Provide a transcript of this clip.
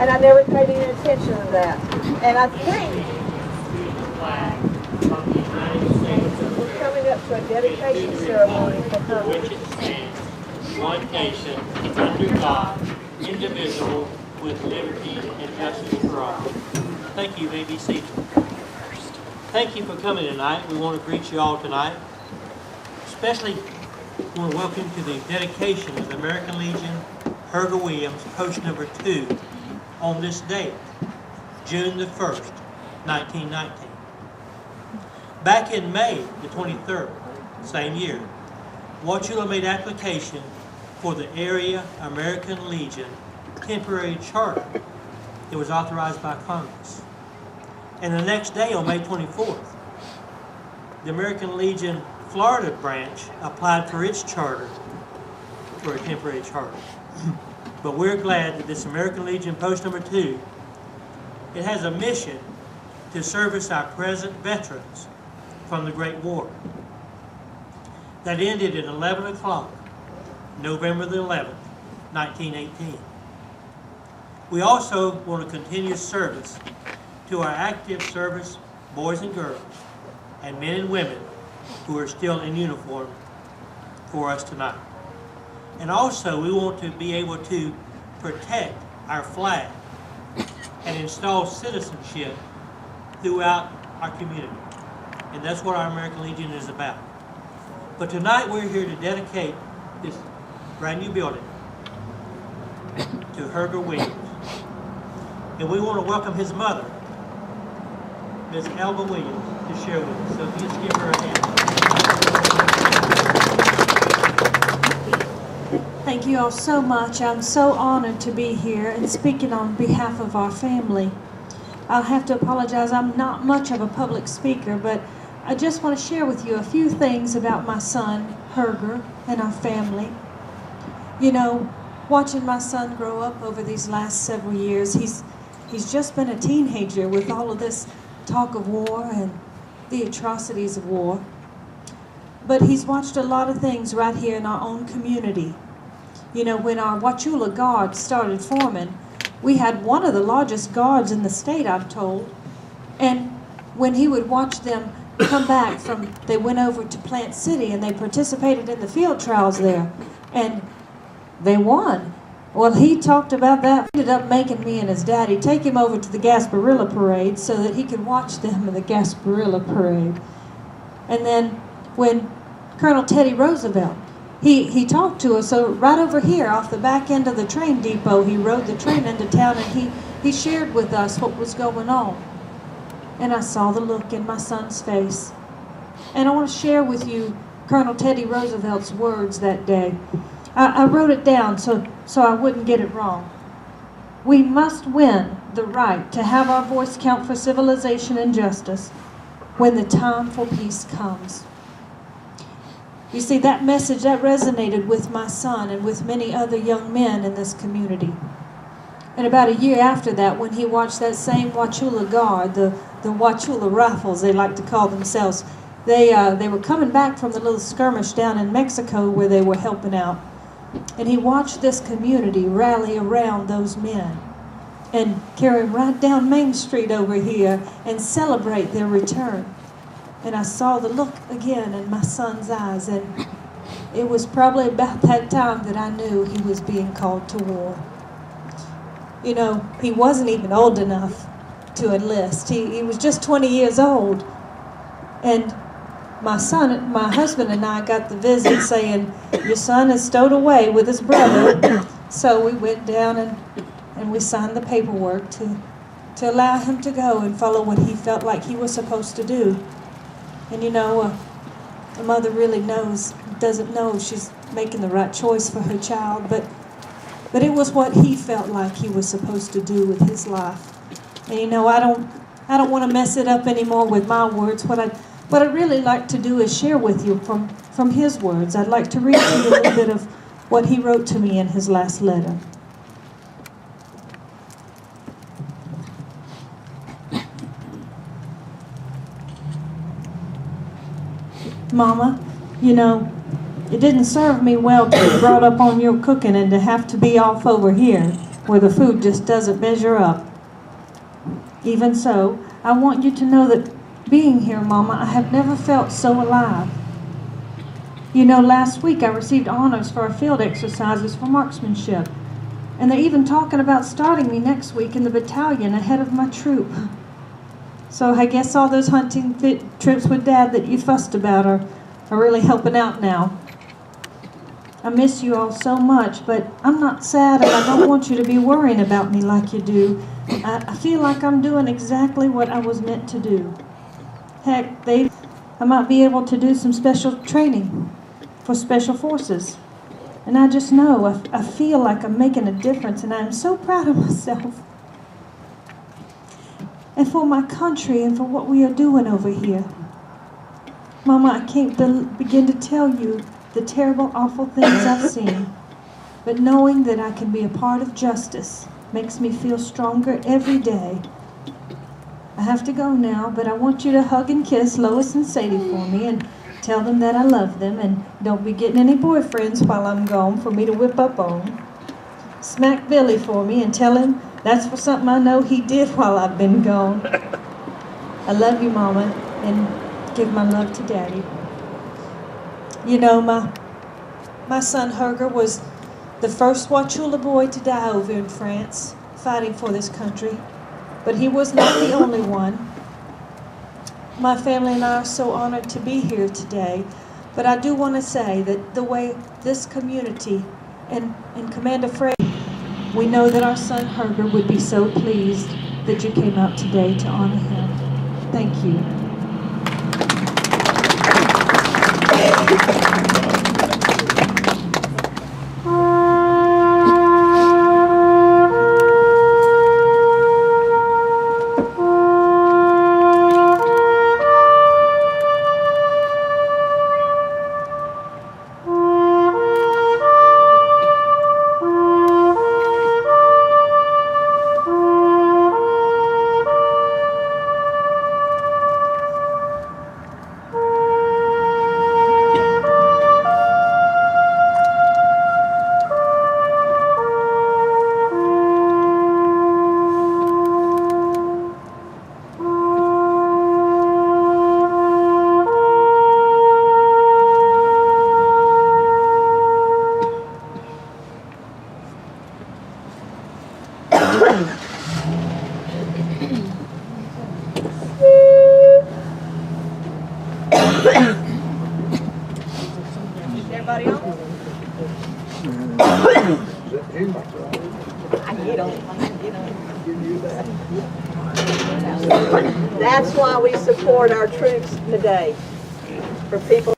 And I never paid any attention to that. And I think we're coming up to a dedication ceremony for her. Which it stands, one nation, under God, indivisible, with liberty and justice for all. Thank you. You may be seated. Thank you for coming tonight. We want to greet you all tonight. Especially want to welcome you to the dedication of the American Legion Herger Williams, post number 2, on this date, June the 1st, 1919. Back in May the 23rd, same year, Wauchula made application for the Area American Legion temporary charter that was authorized by Congress. And the next day, on May 24th, the American Legion Florida branch applied for its charter, for a temporary charter. But we're glad that this American Legion post number 2, it has a mission to service our present veterans from the Great War that ended at 11 o'clock, November the 11th, 1918. We also want to continue service to our active service boys and girls and men and women who are still in uniform for us tonight. And also we want to be able to protect our flag and install citizenship throughout our community. And that's what our American Legion is about. But tonight we're here to dedicate this brand new building to Herger Williams. And we want to welcome his mother, Ms. Alva Williams, to share with us. So if you just give her a hand. Thank you all so much. I'm so honored to be here and speaking on behalf of our family. I'll have to apologize. I'm not much of a public speaker, but I just want to share with you a few things about my son, Herger, and our family. You know, watching my son grow up over these last several years, he's just been a teenager with all of this talk of war and the atrocities of war. But he's watched a lot of things right here in our own community. You know, when our Wauchula Guard started forming, we had one of the largest guards in the state, I'm told. And when he would watch them come back from, they went over to Plant City and they participated in the field trials there. And they won. Well, he talked about that. He ended up making me and his daddy take him over to the Gasparilla Parade so that he could watch them in the Gasparilla Parade. And then when Colonel Teddy Roosevelt, he talked to us. So right over here off the back end of the train depot, he rode the train into town and he shared with us what was going on. And I saw the look in my son's face. And I want to share with you Colonel Teddy Roosevelt's words that day. I wrote it down so I wouldn't get it wrong. We must win the right to have our voice count for civilization and justice when the time for peace comes. You see, that message, that resonated with my son and with many other young men in this community. And about a year after that, when he watched that same Wauchula Guard, the Wauchula Rifles, they like to call themselves, they were coming back from the little skirmish down in Mexico where they were helping out. And he watched this community rally around those men and carry them right down Main Street over here and celebrate their return. And I saw the look again in my son's eyes, and it was probably about that time that I knew he was being called to war. You know, he wasn't even old enough to enlist. He was just 20 years old. And my husband and I got the visit saying, your son is stowed away with his brother. So we went down and we signed the paperwork to allow him to go and follow what he felt like he was supposed to do. And you know, a mother really doesn't know if she's making the right choice for her child, but it was what he felt like he was supposed to do with his life. And you know, I don't want to mess it up anymore with my words. What I'd really like to do is share with you from his words. I'd like to read to you a little bit of what he wrote to me in his last letter. Mama, you know, it didn't serve me well to be brought up on your cooking and to have to be off over here. where the food just doesn't measure up. Even so, I want you to know that being here, Mama, I have never felt so alive. You know, last week I received honors for our field exercises for marksmanship. And they're even talking about starting me next week in the battalion ahead of my troop. So I guess all those hunting trips with Dad that you fussed about are really helping out now. I miss you all so much, but I'm not sad, and I don't want you to be worrying about me like you do. I feel like I'm doing exactly what I was meant to do. Heck, I might be able to do some special training for special forces. And I just know, I feel like I'm making a difference, and I'm so proud of myself. And for my country and for what we are doing over here. Mama, I can't begin to tell you the terrible, awful things I've seen. But knowing that I can be a part of justice makes me feel stronger every day. I have to go now, but I want you to hug and kiss Lois and Sadie for me and tell them that I love them, and don't be getting any boyfriends while I'm gone for me to whip up on. Smack Billy for me and tell him that's for something I know he did while I've been gone. I love you, Mama, and give my love to Daddy. You know, my son Herger was the first Wauchula boy to die over in France, fighting for this country. But he was not the only one. My family and I are so honored to be here today. But I do want to say that the way this community and Commander Frey, we know that our son Herger would be so pleased that you came out today to honor him. Thank you. Everybody on? That's why we support our troops today. For people